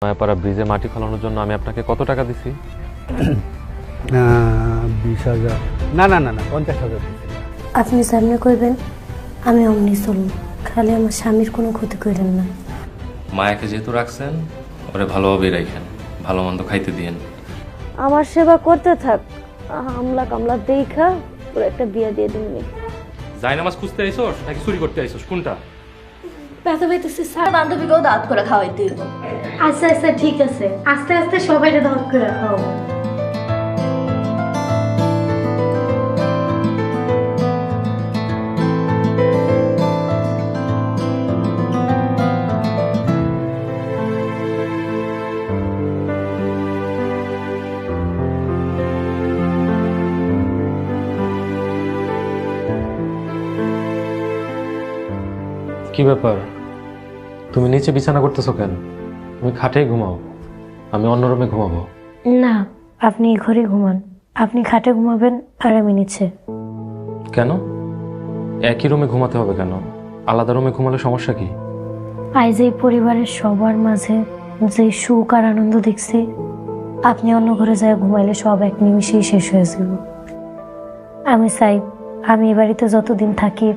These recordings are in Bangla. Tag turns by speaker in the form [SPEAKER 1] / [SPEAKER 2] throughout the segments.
[SPEAKER 1] মায়াপাড়া ব্রিজে মাটি ফেলানোর জন্য আমি আপনাকে কত টাকা দিছি?
[SPEAKER 2] 20,000। না না না না 50,000।
[SPEAKER 3] আপনি সামনে কইবেন আমি অমনি চলুন, খালি আমার স্বামীর কোনো ক্ষতি করেন না।
[SPEAKER 1] মায়াকে যেহেতু রাখছেন, ওরে ভালোভাবেই রাখেন, ভালো মন্দ খাইতে দিয়েন।
[SPEAKER 3] আমার সেবা করতে থাক, আমলা কামলা দেখা ওর একটা বিয়া দিয়ে দিন।
[SPEAKER 1] যাই নামাজ খুঁজতে আইসোস নাকি চুরি করতে আইসোস, কোনটা?
[SPEAKER 3] ব্যথা পাইতেছি স্যার।
[SPEAKER 4] বান্ধবীকেও দাঁত করে খাওয়াইতে হইব।
[SPEAKER 3] আচ্ছা আচ্ছা ঠিক আছে, আস্তে আস্তে সবাইকে দাওয়াত করে খাওয়াবো।
[SPEAKER 1] কি ব্যাপার, তুমি নিচে বিছানা করতেছো কেন? তুমি খাটেই ঘুমাও, আমি অন্য রুমে ঘুমাবো।
[SPEAKER 3] না, আপনি ঘরে ঘুমান, আপনি খাটে ঘুমাবেন আর আমি নিচে।
[SPEAKER 1] কেন? একই রুমে ঘুমাতে হবে কেন? আলাদা রুমে ঘুমালে সমস্যা কি?
[SPEAKER 3] আজ এই পরিবারের সবার মাঝে যে সুখ আর আনন্দ দেখছি, আপনি অন্য ঘরে যায় ঘুমাইলে সব এক নিমিষেই শেষ হয়ে যাব। আমি চাই আমি এই বাড়িতে যতদিন থাকি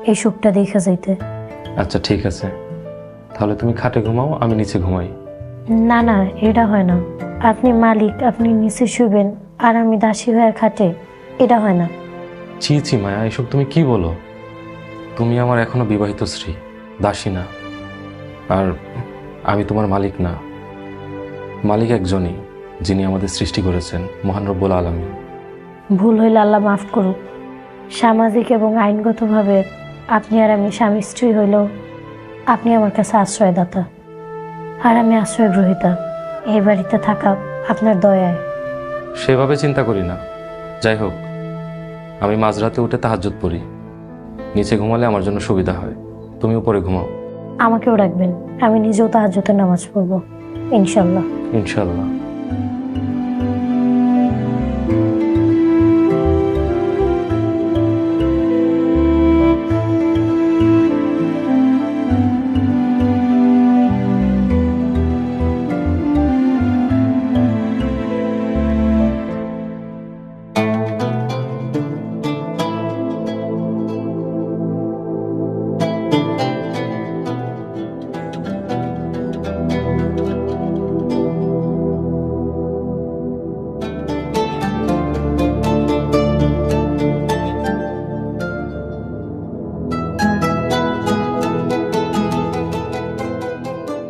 [SPEAKER 3] এই সুখটা দেখে যাইতে।
[SPEAKER 1] আচ্ছা ঠিক আছে, তাহলে তুমি খাটে ঘুমাও, আমি নিচে ঘুমাই।
[SPEAKER 3] না না, এটা হয় না। আপনি মালিক, আপনি নিচে শুবেন আর আমি দাসী হয়ে খাটে, এটা হয় না।
[SPEAKER 1] ছি ছি মায়া, এসব তুমি কি বলো? তুমি আমার এখনো বিবাহিত স্ত্রী, দাসী না। আর আমি তোমার মালিক না। মালিক একজনই, যিনি আমাদের সৃষ্টি করেছেন, মহান রব্বুল আলামিন।
[SPEAKER 3] ভুল হইলে আল্লাহ মাফ করুক। সামাজিক এবং আইনগতভাবে আপনি আর আমি স্বামী স্ত্রী হইলেও আপনি আমার কাছে আশ্রয়দাতা আর আমি আশ্রয় গ্রহীতা। এই বাড়িতে থাকা আপনার দয়ায়।
[SPEAKER 1] সেভাবে চিন্তা করি না। যাই হোক, আমি মাঝরাতে উঠে তাহাজ্জুদ পড়ি, নিচে ঘুমালে আমার জন্য সুবিধা হয়। তুমি উপরে ঘুমাও।
[SPEAKER 3] আমাকেও রাখবেন, আমি নিজেও তাহাজ্জুদের নামাজ পড়বো ইনশাল্লাহ।
[SPEAKER 1] ইনশাল্লাহ।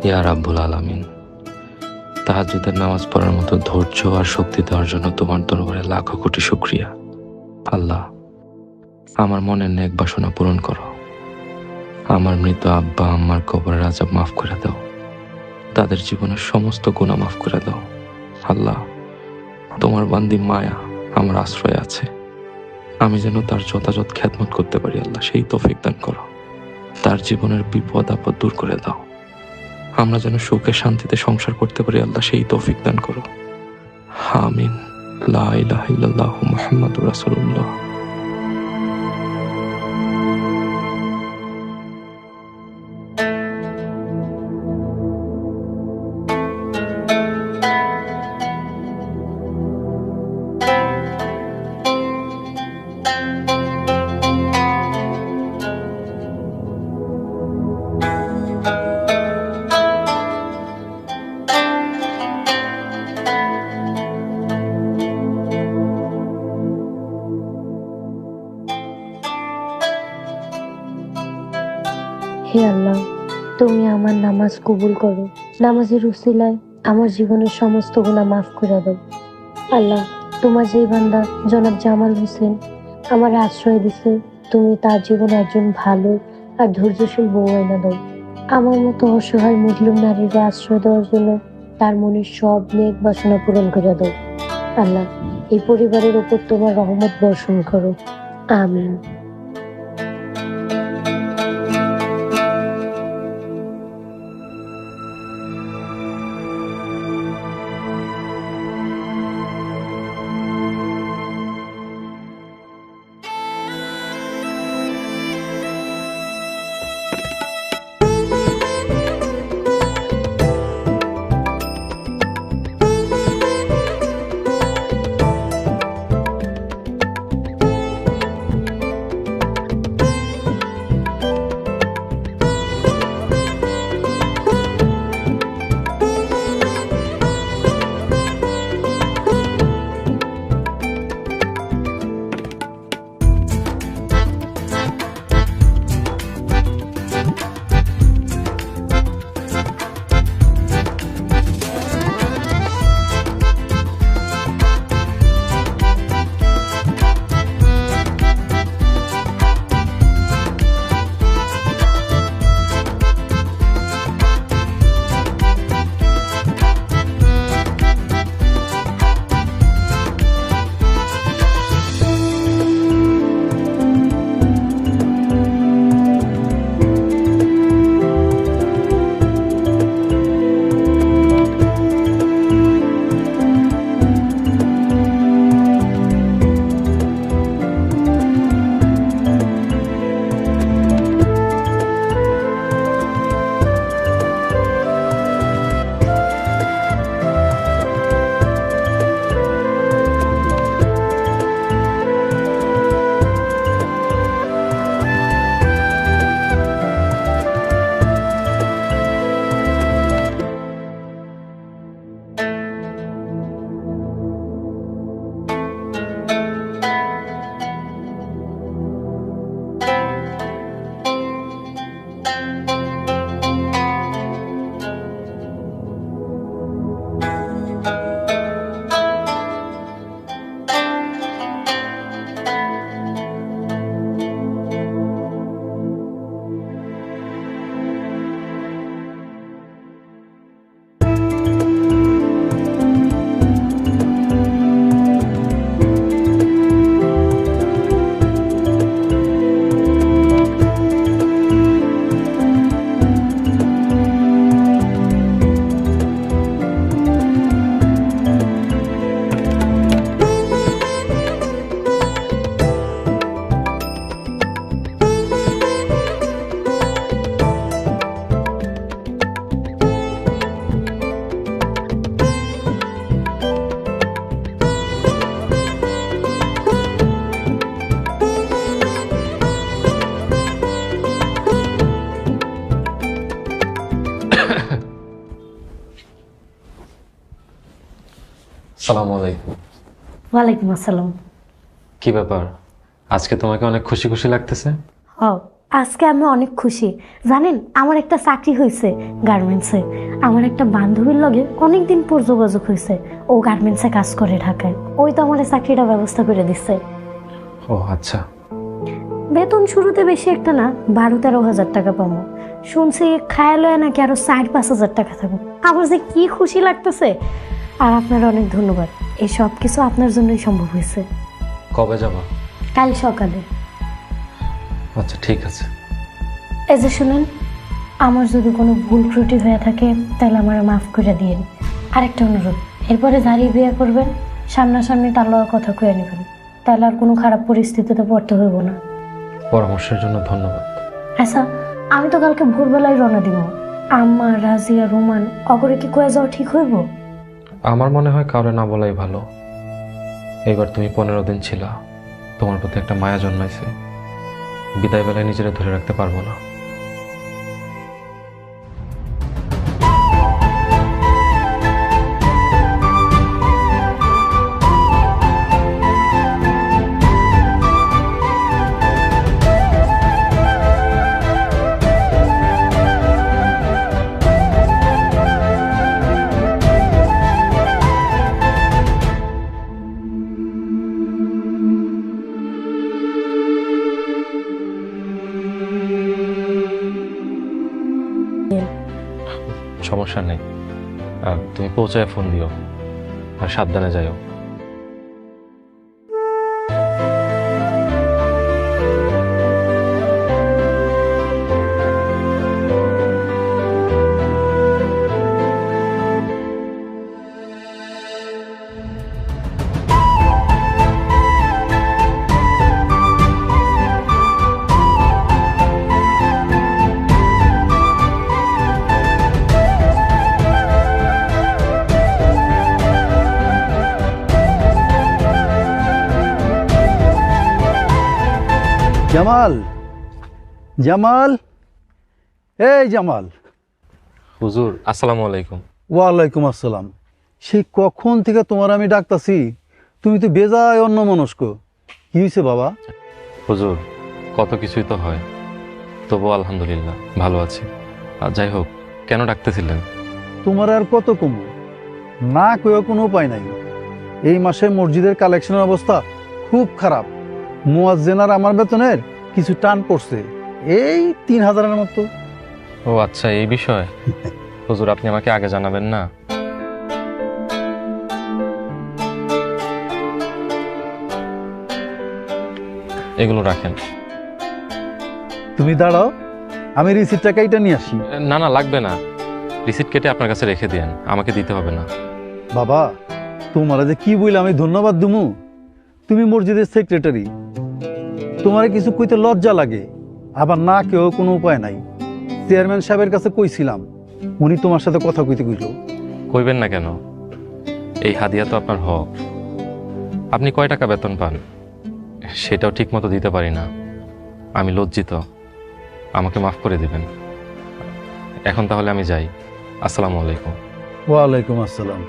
[SPEAKER 1] ইয়া রাব্বুল আলামিন, তাহাজ্জুদের নামাজ পড়ার মতো ধৈর্য আর শক্তি দেওয়ার জন্য তোমার দরবারে লাখো কোটি শুকরিয়া। আল্লাহ, আমার মনের নেক বাসনা পূরণ করো। আমার মৃত আব্বা আম্মার কবরের আযাব মাফ করে দাও, তাদের জীবনের সমস্ত গুনাহ মাফ করে দাও। আল্লাহ, তোমার বান্দি মায়া আমার আশ্রয় আছে, আমি যেন তার যথাযথ খেদমত করতে পারি। আল্লাহ, সেই তৌফিক দান করো। তার জীবনের বিপদ আপদ দূর করে দাও, আমরা যেন সুখে শান্তিতে সংসার করতে পারি। আল্লাহ, সেই তৌফিক দান করো। আমিন। লা ইলাহা ইল্লাল্লাহু মুহাম্মাদুর রাসূলুল্লাহ।
[SPEAKER 3] হে আল্লাহ, তুমি আমার নামাজ কবুল করো। নামাজের উসিলায় আমার জীবনের সমস্ত গুনাহ মাফ করে দাও। আল্লাহ, তোমার যেই বান্দা জনাব জামাল হোসেন আমার আশ্রয় দিছে, তুমি তার জীবনে একজন ভালো আর ধৈর্যশীল বউ এনে দাও। আমার মতো অসহায় মুসলিম নারীকে আশ্রয় দেওয়ার জন্য তার মনের সব নেক বাসনা পূরণ করে দাও। আল্লাহ, এই পরিবারের উপর তোমার রহমত বর্ষণ করো। আমিন।
[SPEAKER 1] আসসালামু আলাইকুম।
[SPEAKER 3] ওয়ালাইকুম আসসালাম।
[SPEAKER 1] কি ব্যাপার, আজকে তোমাকে অনেক খুশি খুশি লাগতেছে?
[SPEAKER 3] ও, আজকে আমি অনেক খুশি। জানেন, আমার একটা চাকরি হয়েছে গার্মেন্টসে। আমার একটা বান্ধবীর লগে অনেকদিন পর যোগাযোগ হয়েছে। ও গার্মেন্টসে কাজ করে ঢাকায়। ওই তো আমার এই চাকরিটা ব্যবস্থা করে দিচ্ছে।
[SPEAKER 1] ও আচ্ছা।
[SPEAKER 3] বেতন শুরুতে বেশি একটা না, 12-13 হাজার টাকা পাবো। শুনছি খায়ালয় নাকি আরো 4-5 হাজার টাকা থাকবো। আমার যে কি খুশি লাগতেছে। আর আপনার অনেক ধন্যবাদ, এই সব কিছু আপনার জন্যই সম্ভব হয়েছে।
[SPEAKER 1] কবে যাবা?
[SPEAKER 3] কাল সকালে।
[SPEAKER 1] আচ্ছা ঠিক আছে।
[SPEAKER 3] এই যে শুনেন, আমার যদি কোনো ভুল ত্রুটি হয়ে থাকে তাহলে আমার মাফ করে দিয়েন। আরেকটা অনুরোধ, এরপরে যারই বিয়ে করবেন সামনাসামনি তার লওয়ার কথা কয়ে নেবেন, তাহলে আর কোনো খারাপ পরিস্থিতিতে পড়তে হইব না।
[SPEAKER 1] পরামর্শের জন্য ধন্যবাদ।
[SPEAKER 3] আচ্ছা, আমি তো কালকে ভোরবেলায় রওনা দিব। আম্মা, রাজিয়া, রোমান অগরে কি কয়ে যাওয়া ঠিক হইব?
[SPEAKER 1] আমার মনে হয় কাউরে না বলাই ভালো। এবার তুমি 15 দিন ছিলা, তোমার প্রতি একটা মায়া জন্মাইছে। বিদায় বেলায় নিজেরা ধরে রাখতে পারবো না। সমস্যা নেই, তুমি পৌঁছায় ফোন দিও, আর সাবধানে যাইও।
[SPEAKER 2] জামাল, জামাল, এই জামাল।
[SPEAKER 1] হুজুর আসসালামু আলাইকুম।
[SPEAKER 2] ওয়ালাইকুম আসসালাম। সেই কখন থেকে তোমার আমি ডাকতাছি, তুমি তো বেজায় অন্যমনস্ক। কি হয়েছে বাবা?
[SPEAKER 1] হুজুর কত কিছুই তো হয়, তবু আলহামদুলিল্লাহ ভালো আছি। আর যাই হোক, কেন ডাকতেছিলেন?
[SPEAKER 2] তোমার আর কত কমু, না কেউ কোনো উপায় নাই। এই মাসে মসজিদের কালেকশনের অবস্থা খুব খারাপ। মুয়াজ্জিনার আমার বেতনের কিছু টান পড়ছে, এই 3,000-এর মতো।
[SPEAKER 1] ও আচ্ছা, এই বিষয়। হুজুর আপনি আমাকে আগে জানাবেন না? এগুলো রাখেন।
[SPEAKER 2] তুমি দাঁড়াও, আমি রিসিপ্টটা কাইটা নিয়ে আসি।
[SPEAKER 1] না না, লাগবে না। রিসিপ্ট কেটে আপনার কাছে রেখে দিন, আমাকে দিতে হবে না।
[SPEAKER 2] বাবা, তোমার যে কি বইলে আমি ধন্যবাদ দুমু। তুমি মসজিদের সেক্রেটারি, তোমার কিছু কইতে লজ্জা লাগে, আবার না কেউ কোনো উপায় নাই। চেয়ারম্যান সাহেবের কাছে কইছিলাম, উনি তোমার সাথে কথা কইতে কইল।
[SPEAKER 1] কইবেন না কেন? এই হাদিয়া তো আপনার হক। আপনি কয় টাকা বেতন পান সেটাও ঠিক মতো দিতে পারি না, আমি লজ্জিত। আমাকে মাফ করে দিবেন। এখন তাহলে আমি যাই। আসসালামু আলাইকুম।
[SPEAKER 2] ওয়ালাইকুম আসসালাম।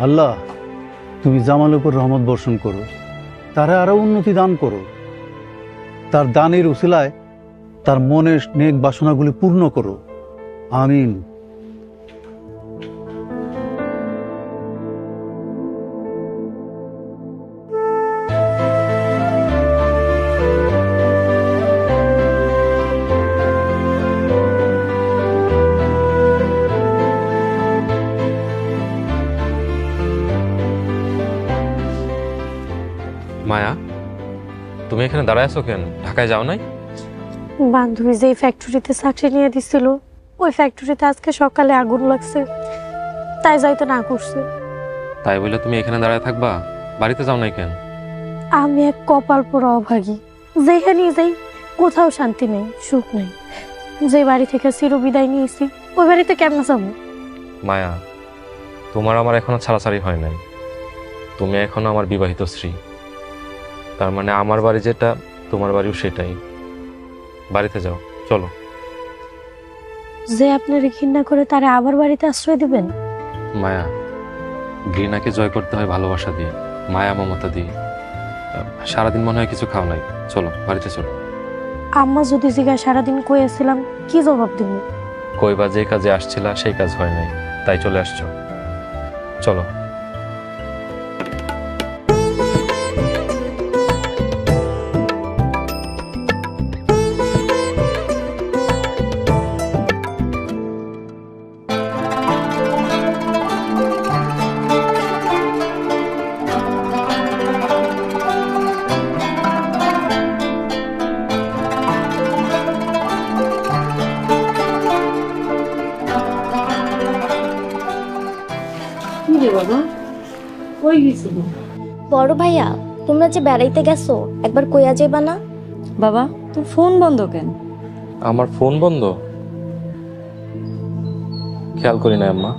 [SPEAKER 2] আল্লাহ, তুমি জামালের উপর রহমত বর্ষণ করো, তারা আরো উন্নতি দান করো। তার দানের উসিলায় তার মনের নেক বাসনাগুলি পূর্ণ করো। আমিন।
[SPEAKER 1] মায়া, তুমি এখানে দাঁড়ায় আছো কেন? ঢাকায় যাও নাই?
[SPEAKER 3] বান্ধবী যে ফ্যাক্টরিতে চাকরি নিয়ে দিছিল, ওই ফ্যাক্টরিতে আজকে সকালে আগুন লাগছে, তাই যাইতে না করছে।
[SPEAKER 1] তাই বলে তুমি এখানে দাঁড়ায় থাকবা? বাড়িতে যাও নাই কেন?
[SPEAKER 3] আমি এক কপাল পোড়া অভাগী, যেখানে যাই কোথাও শান্তি নেই, সুখ নেই। যে বাড়ি থেকে চিরবিদায় নিয়েছি, ওই বাড়িতে কেমন যাবো?
[SPEAKER 1] মায়া, তোমার আমার এখনো ছাড়াছাড়ি হয় নাই। তুমি এখনো আমার বিবাহিত স্ত্রী। তার মানে আমার বাড়ি যেটা, তোমার বাড়িও সেটাই। বাড়িতে যাও, চলো।
[SPEAKER 3] যে আপনার ঘৃণা করে তারে আবার বাড়িতে আশ্রয় দিবেন?
[SPEAKER 1] মায়া, ঘৃণাকে জয় করতে হয় ভালোবাসা দিয়ে, মায়া মমতা দিয়ে। সারাদিন মনে হয় কিছু খাও নাই, চলো বাড়িতে চলো।
[SPEAKER 3] আম্মা যদি জিগায় সারাদিন কইয়াছিলাম, কি জবাব দিব?
[SPEAKER 1] কইবা যে কাজে আসছিলা সেই কাজ হয় নাই, তাই চলে আসছো। চলো।
[SPEAKER 5] বড় ভাইয়া, তোমরা যে বেড়াইতে গেছো একবার কইয়া যাইবা না?
[SPEAKER 6] বাবা, তোর ফোন বন্ধ কেন?
[SPEAKER 1] আমার ফোন বন্ধ? খেয়াল করি না আম্মা।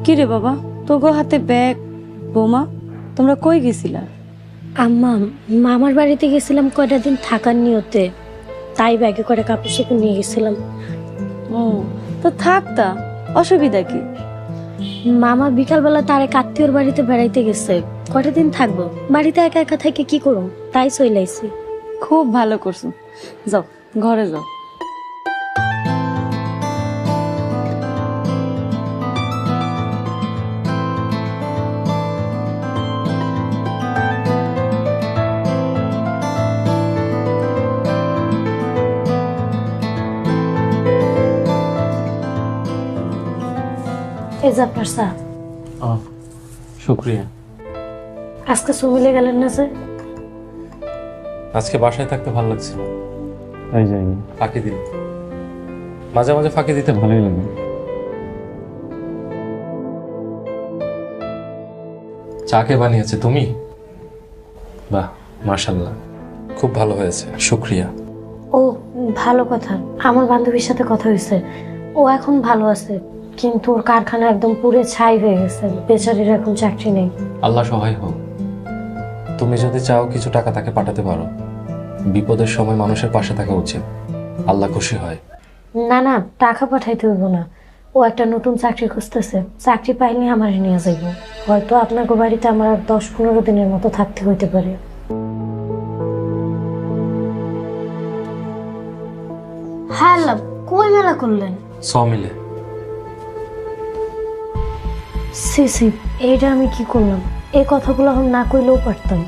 [SPEAKER 6] কি রে বাবা, তোর হাতে ব্যাগ। বৌমা, তোমরা কই গেছিলা?
[SPEAKER 3] আম্মা, মামার বাড়িতে গেছিলাম কয়টা দিন থাকার নিয়তে, তাই ব্যাগে করে কাপড় চোপড় নিয়ে গেছিলাম।
[SPEAKER 6] ও, তো থাকতা, অসুবিধা কি?
[SPEAKER 3] মামা বিকালবেলা তার এক আত্মীয়র বাড়িতে বেড়াইতে গেছে, কয়টা দিন থাকবো, বাড়িতে একা একা থেকে কি করুম, তাই চইলাইছি।
[SPEAKER 6] খুব ভালো করছো, যাও ঘরে যাও।
[SPEAKER 3] এই যে আপনার চা।
[SPEAKER 1] শুক্রিয়া।
[SPEAKER 3] আজকে সুমিলে গেলেন না যে?
[SPEAKER 1] আজকে বাসায় থাকতে ভালো লাগছে না, তাই যাইনি। ফাঁকি দিন, মাঝে মাঝে ফাঁকি দিতে ভালোই লাগে। চা কে বানিয়েছে? তুমি? বাহ, মাশাআল্লাহ, খুব ভালো হয়েছে, শুক্রিয়া।
[SPEAKER 3] ও, ভালো কথা। আমার বান্ধবীর সাথে কথা হয়েছে, ও এখন ভালো আছে, কিন্তু ওর কারখানা একদম পুরে ছাই হয়ে গেছে, বেচারির এখন চাকরি নেই।
[SPEAKER 1] আল্লাহ সহায় হোক। তুমি যদি চাও কিছু টাকা তাকে পাঠাতে পারো, বিপদের সময় মানুষের পাশে থাকা উচিত, আল্লাহ খুশি হয়।
[SPEAKER 3] না না, টাকা পাঠাইতে হইব না, ও একটা নতুন চাকরি খুঁজতেছে, চাকরি পাইলে আমার নিয়ে যাইব। হয়তো আপনার বাড়িতে আমার আর 10-15 দিনের মতো থাকতে হইতে পারে। হ্যাঁ, কই মেলা করলেন?
[SPEAKER 1] 100 মিলে।
[SPEAKER 3] সি সি, এইটা আমি কি করলাম? এই কথাগুলো এখন না কইলেও পারতাম।